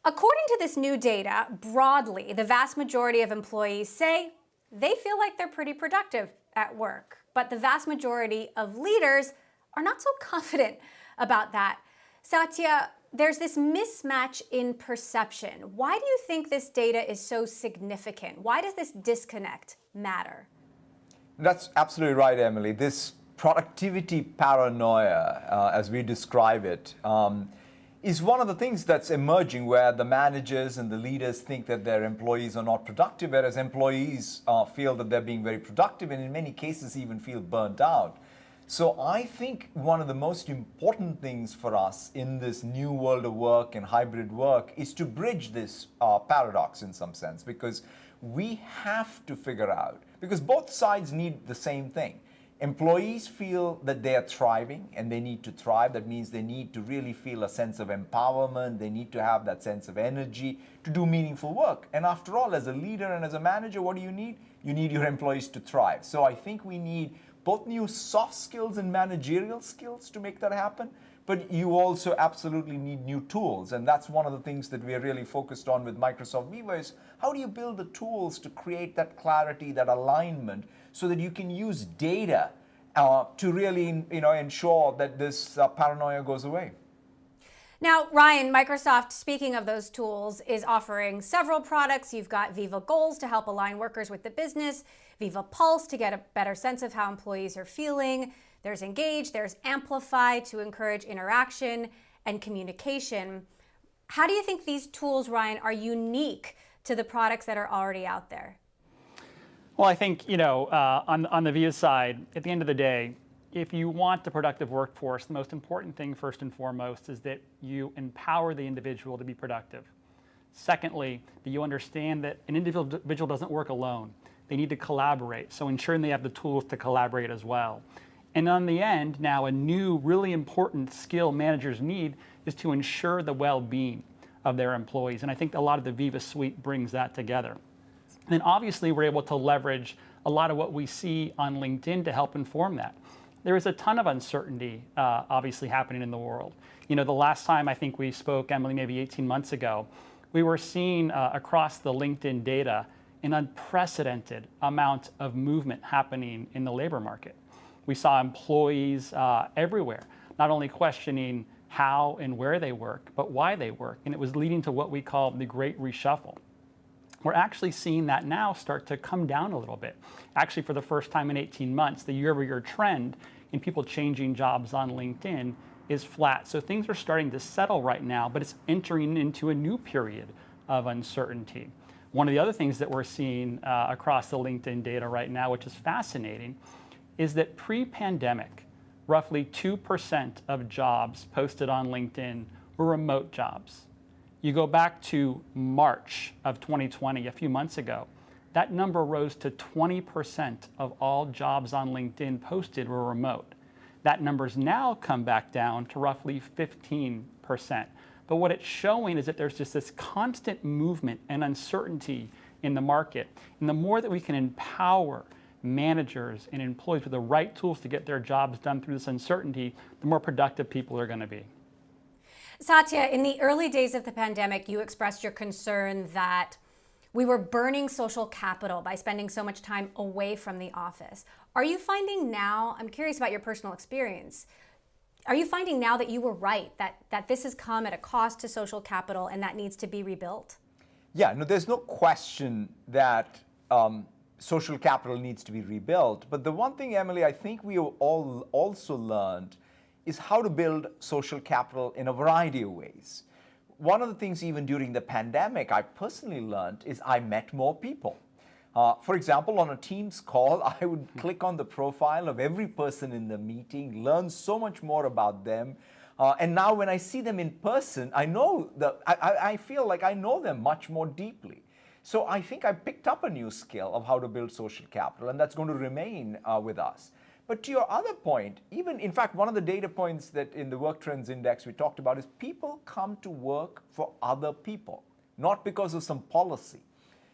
According to this new data, broadly, the vast majority of employees say they feel like they're pretty productive at work. But the vast majority of leaders are not so confident about that. Satya, there's this mismatch in perception. Why do you think this data is so significant? Why does this disconnect matter? That's absolutely right, Emily. This productivity paranoia, as we describe it, is one of the things that's emerging where the managers and the leaders think that their employees are not productive, whereas employees feel that they're being very productive and in many cases even feel burnt out. So I think one of the most important things for us in this new world of work and hybrid work is to bridge this paradox in some sense, because we have to figure out, because both sides need the same thing. Employees feel that they are thriving and they need to thrive. That means they need to really feel a sense of empowerment. They need to have that sense of energy to do meaningful work. And after all, as a leader and as a manager, what do you need? You need your employees to thrive. So I think we need both new soft skills and managerial skills to make that happen. But you also absolutely need new tools. And that's one of the things that we are really focused on with Microsoft Viva is how do you build the tools to create that clarity, that alignment, so that you can use data to really ensure that this paranoia goes away. Now, Ryan, Microsoft, speaking of those tools, is offering several products. You've got Viva Goals to help align workers with the business, Viva Pulse to get a better sense of how employees are feeling. There's Engage, there's Amplify to encourage interaction and communication. How do you think these tools, Ryan, are unique to the products that are already out there? Well, I think, on the Viva side, at the end of the day, if you want a productive workforce, the most important thing, first and foremost, is that you empower the individual to be productive. Secondly, that you understand that an individual doesn't work alone. They need to collaborate, so ensuring they have the tools to collaborate as well. And on the end, now a new, really important skill managers need is to ensure the well-being of their employees. And I think a lot of the Viva suite brings that together. And then obviously we're able to leverage a lot of what we see on LinkedIn to help inform that. There is a ton of uncertainty obviously happening in the world. The last time I think we spoke, Emily, maybe 18 months ago, we were seeing across the LinkedIn data an unprecedented amount of movement happening in the labor market. We saw employees everywhere, not only questioning how and where they work, but why they work. And it was leading to what we call the Great Reshuffle. We're actually seeing that now start to come down a little bit. Actually, for the first time in 18 months, the year-over-year trend in people changing jobs on LinkedIn is flat. So things are starting to settle right now, but it's entering into a new period of uncertainty. One of the other things that we're seeing across the LinkedIn data right now, which is fascinating, is that pre-pandemic, roughly 2% of jobs posted on LinkedIn were remote jobs. You go back to March of 2020, a few months ago, that number rose to 20% of all jobs on LinkedIn posted were remote. That number's now come back down to roughly 15%. But what it's showing is that there's just this constant movement and uncertainty in the market. And the more that we can empower managers and employees with the right tools to get their jobs done through this uncertainty, the more productive people are going to be. Satya, in the early days of the pandemic, you expressed your concern that we were burning social capital by spending so much time away from the office. Are you finding now, I'm curious about your personal experience, are you finding now that you were right, that this has come at a cost to social capital and that needs to be rebuilt? Yeah, no, there's no question that social capital needs to be rebuilt. But the one thing, Emily, I think we all also learned is how to build social capital in a variety of ways. One of the things even during the pandemic I personally learned is I met more people. For example, on a Teams call, I would click on the profile of every person in the meeting, learn so much more about them. And now when I see them in person, I feel like I know them much more deeply. So I think I picked up a new skill of how to build social capital, and that's going to remain with us. But to your other point, even in fact, one of the data points that in the Work Trends Index we talked about is people come to work for other people, not because of some policy.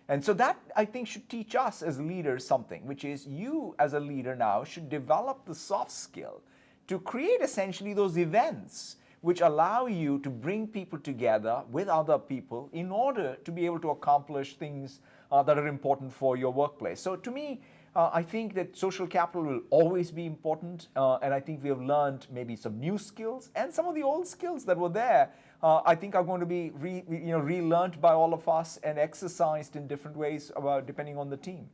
And so that, I think, should teach us as leaders something, which is you as a leader now should develop the soft skill to create essentially those events which allow you to bring people together with other people in order to be able to accomplish things that are important for your workplace. So to me, I think that social capital will always be important, and I think we have learned maybe some new skills, and some of the old skills that were there, I think are going to be relearned by all of us and exercised in different ways depending on the team.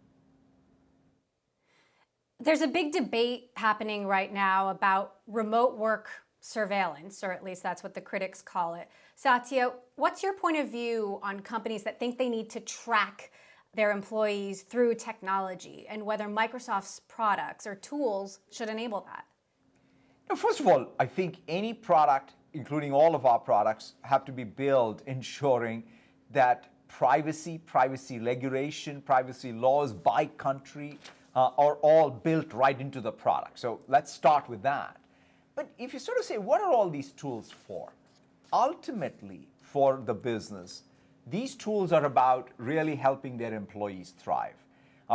There's a big debate happening right now about remote work surveillance, or at least that's what the critics call it. Satya, what's your point of view on companies that think they need to track their employees through technology, and whether Microsoft's products or tools should enable that? Now, first of all, I think any product, including all of our products, have to be built ensuring that privacy regulation, privacy laws by country are all built right into the product. So let's start with that. But if you sort of say, what are all these tools for? Ultimately, for the business, these tools are about really helping their employees thrive.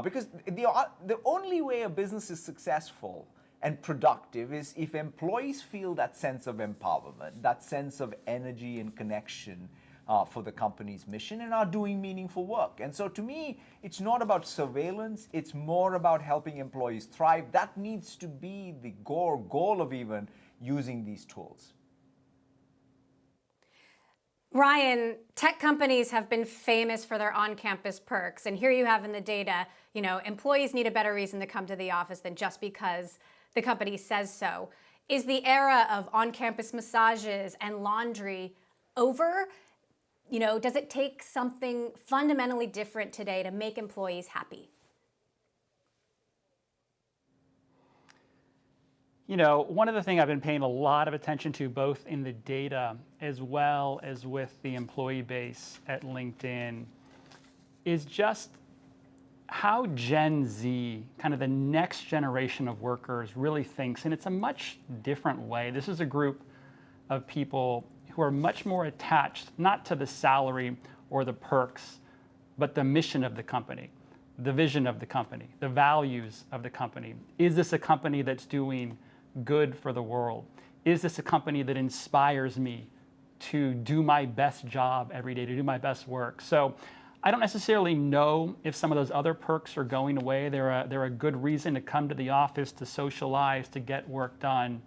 Because the only way a business is successful and productive is if employees feel that sense of empowerment, that sense of energy and connection for the company's mission, and are doing meaningful work. And so to me, it's not about surveillance, it's more about helping employees thrive. That needs to be the goal of even using these tools. Ryan, tech companies have been famous for their on-campus perks. And here you have in the data, employees need a better reason to come to the office than just because the company says so. Is the era of on-campus massages and laundry over? Does it take something fundamentally different today to make employees happy? One of the things I've been paying a lot of attention to, both in the data as well as with the employee base at LinkedIn, is just how Gen Z, kind of the next generation of workers, really thinks. And it's a much different way. This is a group of people who are much more attached, not to the salary or the perks, but the mission of the company, the vision of the company, the values of the company. Is this a company that's doing good for the world? Is this a company that inspires me to do my best job every day, to do my best work? So I don't necessarily know if some of those other perks are going away. They're a good reason to come to the office, to socialize, to get work done.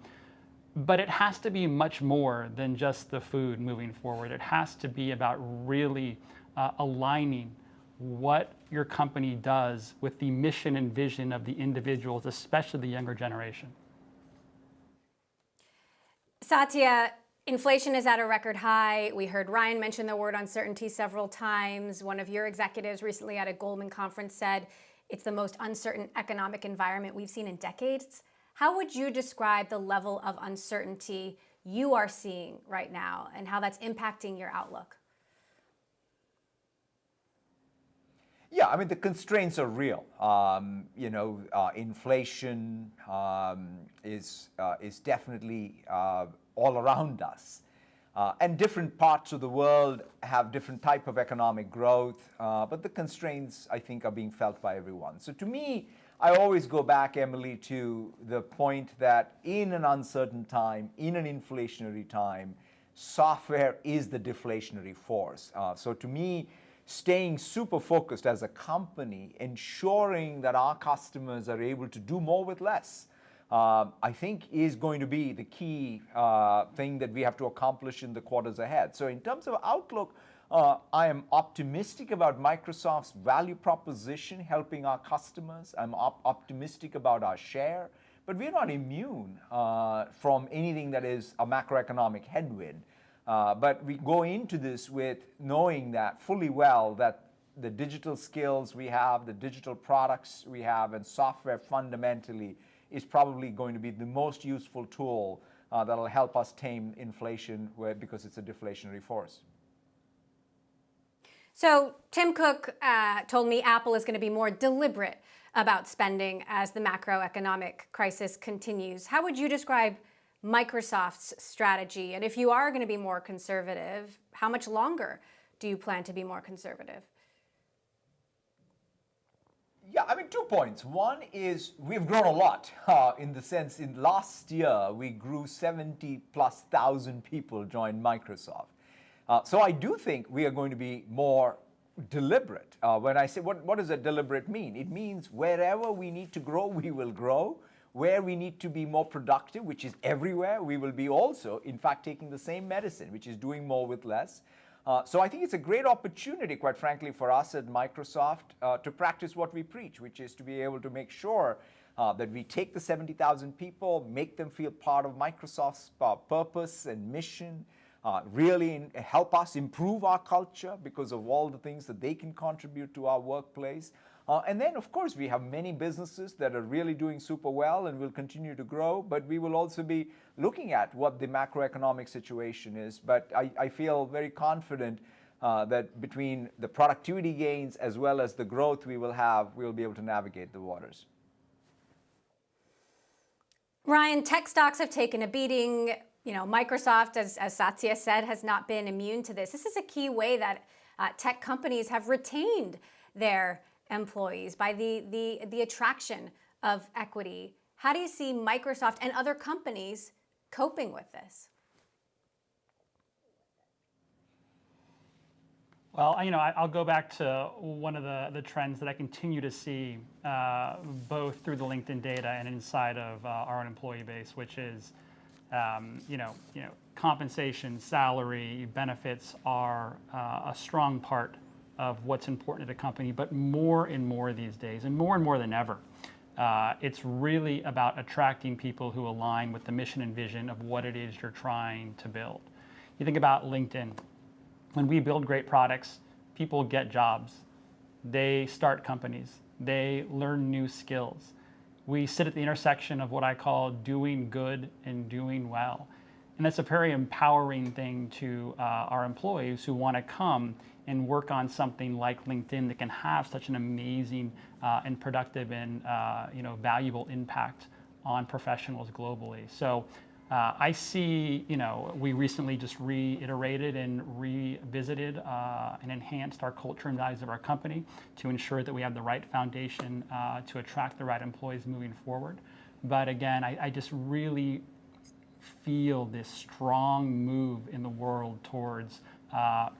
But it has to be much more than just the food moving forward. It has to be about really aligning what your company does with the mission and vision of the individuals, especially the younger generation. Satya, inflation is at a record high. We heard Ryan mention the word uncertainty several times. One of your executives recently at a Goldman conference said it's the most uncertain economic environment we've seen in decades. How would you describe the level of uncertainty you are seeing right now and how that's impacting your outlook? Yeah, I mean, the constraints are real. Inflation is definitely all around us. And different parts of the world have different type of economic growth, but the constraints, I think, are being felt by everyone. So to me, I always go back, Emily, to the point that in an uncertain time, in an inflationary time, software is the deflationary force. So to me, staying super focused as a company, ensuring that our customers are able to do more with less, I think is going to be the key thing that we have to accomplish in the quarters ahead. So in terms of outlook, I am optimistic about Microsoft's value proposition helping our customers. I'm optimistic about our share, but we're not immune from anything that is a macroeconomic headwind. But we go into this with knowing that fully well that the digital skills we have, the digital products we have, and software fundamentally is probably going to be the most useful tool that'll help us tame inflation because it's a deflationary force. So Tim Cook told me Apple is going to be more deliberate about spending as the macroeconomic crisis continues. How would you describe Microsoft's strategy? And if you are going to be more conservative, how much longer do you plan to be more conservative? Yeah, I mean, 2 points. One is we've grown a lot in the sense in last year we grew 70 plus thousand people joined Microsoft. So I do think we are going to be more deliberate. When I say what does a deliberate mean? It means wherever we need to grow, we will grow. Where we need to be more productive, which is everywhere, we will be also, in fact, taking the same medicine, which is doing more with less. So I think it's a great opportunity, quite frankly, for us at Microsoft to practice what we preach, which is to be able to make sure that we take the 70,000 people, make them feel part of Microsoft's purpose and mission, really help us improve our culture because of all the things that they can contribute to our workplace. And then, of course, we have many businesses that are really doing super well and will continue to grow, but we will also be looking at what the macroeconomic situation is. But I feel very confident that between the productivity gains as well as the growth we will have, we'll be able to navigate the waters. Ryan, tech stocks have taken a beating. You know, Microsoft, as Satya said, has not been immune to this. This is a key way that tech companies have retained their employees by the attraction of equity. How do you see Microsoft and other companies coping with this? Well, you know, I'll go back to one of the trends that I continue to see both through the LinkedIn data and inside of our own employee base, which is, compensation, salary, benefits are a strong part of what's important to the company, but more and more these days, and more than ever, it's really about attracting people who align with the mission and vision of what it is you're trying to build. You think about LinkedIn. When we build great products, people get jobs. They start companies. They learn new skills. We sit at the intersection of what I call doing good and doing well. And that's a very empowering thing to our employees who want to come and work on something like LinkedIn that can have such an amazing and productive and valuable impact on professionals globally. So I see, we recently just reiterated and revisited and enhanced our culture and values of our company to ensure that we have the right foundation to attract the right employees moving forward. But again, I just really feel this strong move in the world towards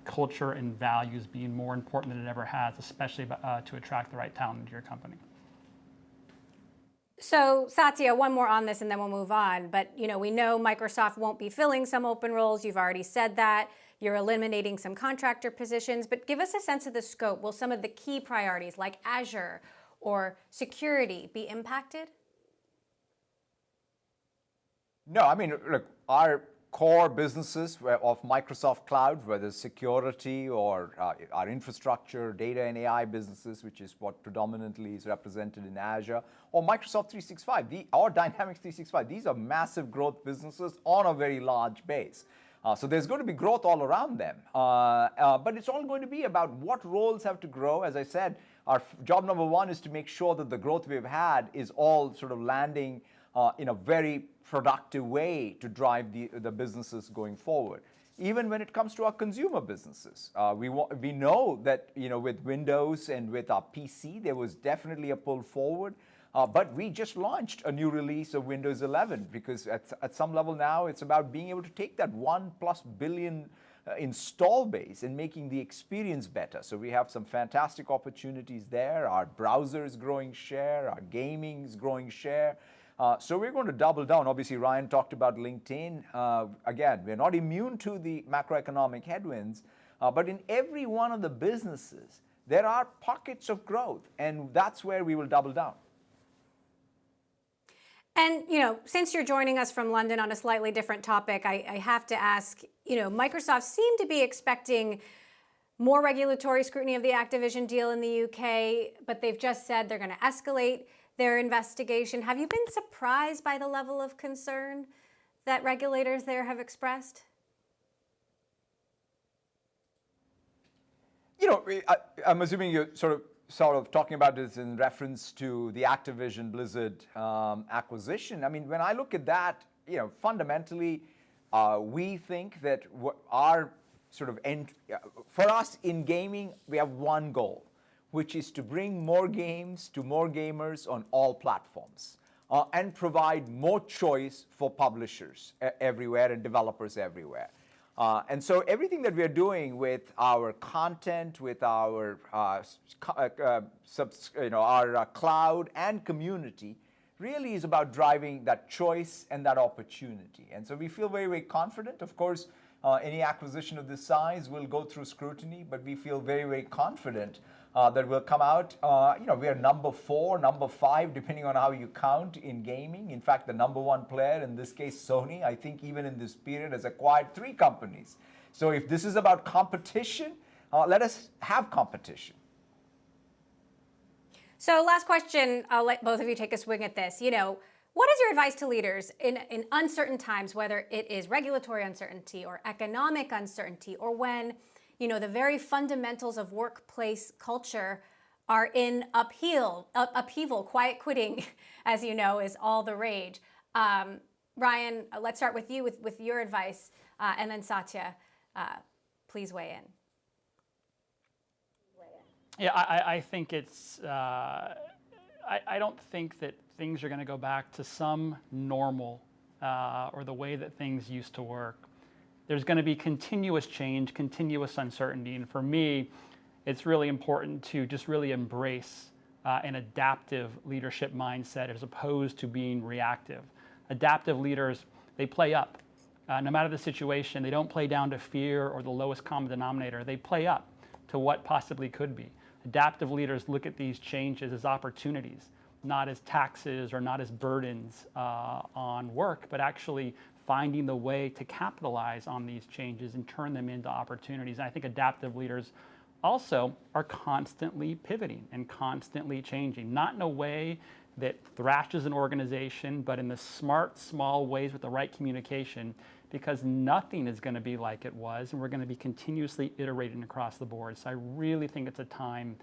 culture and values being more important than it ever has, especially to attract the right talent into your company. So Satya, one more on this and then we'll move on. But we know Microsoft won't be filling some open roles. You've already said that. You're eliminating some contractor positions. But give us a sense of the scope. Will some of the key priorities like Azure or security be impacted? No, I mean, look, our core businesses of Microsoft Cloud, whether it's security or our infrastructure, data and AI businesses, which is what predominantly is represented in Azure, or Microsoft 365, or Dynamics 365, these are massive growth businesses on a very large base. So there's going to be growth all around them. But it's all going to be about what roles have to grow. As I said, our job number one is to make sure that the growth we've had is all sort of landing in a very productive way to drive the businesses going forward. Even when it comes to our consumer businesses, we know that with Windows and with our PC, there was definitely a pull forward. But we just launched a new release of Windows 11 because at some level now it's about being able to take that 1+ billion install base and making the experience better. So we have some fantastic opportunities there. Our browser is growing share, our gaming is growing share. So we're going to double down. Obviously, Ryan talked about LinkedIn. Again, we're not immune to the macroeconomic headwinds, but in every one of the businesses, there are pockets of growth, and that's where we will double down. And, since you're joining us from London on a slightly different topic, I have to ask, Microsoft seemed to be expecting more regulatory scrutiny of the Activision deal in the UK, but they've just said they're going to escalate their investigation. Have you been surprised by the level of concern that regulators there have expressed? I'm assuming you're sort of talking about this in reference to the Activision Blizzard acquisition. I mean, when I look at that, fundamentally, we think that our sort of for us in gaming, we have one goal, which is to bring more games to more gamers on all platforms and provide more choice for publishers everywhere and developers everywhere. And so everything that we are doing with our content, with our, our cloud and community really is about driving that choice and that opportunity. And so we feel very, very confident. Of course, any acquisition of this size will go through scrutiny, but we feel very, very confident that we'll come out. We are number 4, number 5, depending on how you count in gaming. In fact, the number 1 player, in this case, Sony, I think even in this period has acquired 3 companies. So if this is about competition, let us have competition. So last question, I'll let both of you take a swing at this. What is your advice to leaders in uncertain times, whether it is regulatory uncertainty or economic uncertainty, or when the very fundamentals of workplace culture are in upheaval, quiet quitting, as you know, is all the rage. Ryan, let's start with you with your advice, and then Satya, please weigh in. Yeah, I think it's, I don't think that things are going to go back to some normal or the way that things used to work. There's going to be continuous change, continuous uncertainty. And for me, it's really important to just really embrace an adaptive leadership mindset as opposed to being reactive. Adaptive leaders, they play up. No matter the situation, they don't play down to fear or the lowest common denominator. They play up to what possibly could be. Adaptive leaders look at these changes as opportunities, not as taxes or not as burdens on work, but actually finding the way to capitalize on these changes and turn them into opportunities. And I think adaptive leaders also are constantly pivoting and constantly changing, not in a way that thrashes an organization, but in the smart, small ways with the right communication, because nothing is going to be like it was, and we're going to be continuously iterating across the board. So I really think it's a time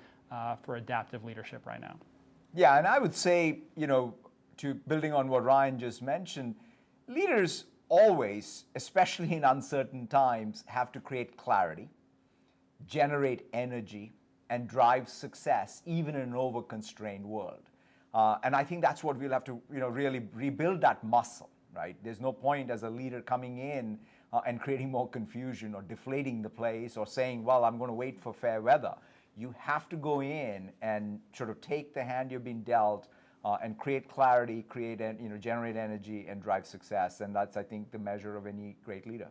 for adaptive leadership right now. Yeah, and I would say, to building on what Ryan just mentioned, leaders always, especially in uncertain times, have to create clarity, generate energy, and drive success, even in an over-constrained world. And I think that's what we'll have to, really rebuild that muscle, right? There's no point as a leader coming in and creating more confusion or deflating the place or saying, well, I'm going to wait for fair weather. You have to go in and sort of take the hand you've been dealt and create clarity, generate energy and drive success. And that's, I think, the measure of any great leader.